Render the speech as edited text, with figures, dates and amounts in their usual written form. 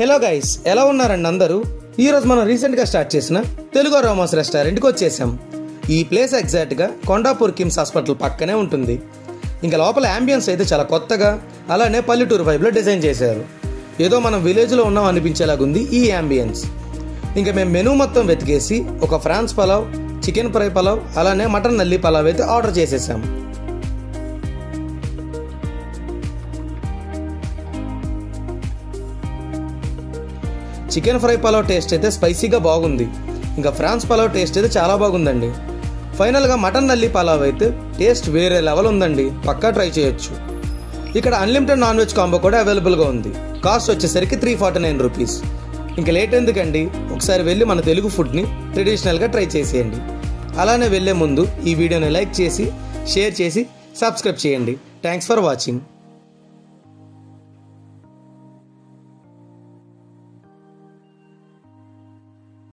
Hello guys, ఎలా ఉన్నారండి అందరూ? ఈరోజు మనం రీసెంట్గా స్టార్ట్ చేసిన తెలుగు అరోమాస్ రెస్టారెంట్కి వచ్చేసాం. ఈ ప్లేస్ ఎగ్జాక్ట్గా కొండాపూర్ కిమ్స్ హాస్పిటల్ పక్కనే ఉంటుంది. ఇంకా లోపల యాంబియన్స్ అయితే చాలా కొత్తగా, అలానే పల్లెటూరు వైపులో డిజైన్ చేశారు. ఏదో మనం విలేజ్లో ఉన్నాం అనిపించేలాగుంది ఈ యాంబియన్స్. ఇంకా మేము మెనూ మొత్తం వెతికేసి ఒక prawns pulao, chicken fry pulao, అలానే మటన్ నల్లి పలావ్ అయితే ఆర్డర్ చేసేసాం. చికెన్ ఫ్రై పలావ్ టేస్ట్ అయితే స్పైసీగా బాగుంది. ఇంకా ఫ్రాన్స్ పలావ్ టేస్ట్ అయితే చాలా బాగుందండి. ఫైనల్గా మటన్ నల్లి పలావ్ అయితే టేస్ట్ వేరే లెవెల్ ఉందండి, పక్కా ట్రై చేయొచ్చు. ఇక్కడ అన్లిమిటెడ్ నాన్ వెజ్ కాంబో కూడా అవైలబుల్గా ఉంది. కాస్ట్ వచ్చేసరికి 349 రూపీస్. ఇంకా లేట్ ఎందుకండి, ఒకసారి వెళ్ళి మన తెలుగు ఫుడ్ని ట్రెడిషనల్గా ట్రై చేసేయండి. అలానే వెళ్ళే ముందు ఈ వీడియోని లైక్ చేసి, షేర్ చేసి, సబ్స్క్రైబ్ చేయండి. Thanks for watching.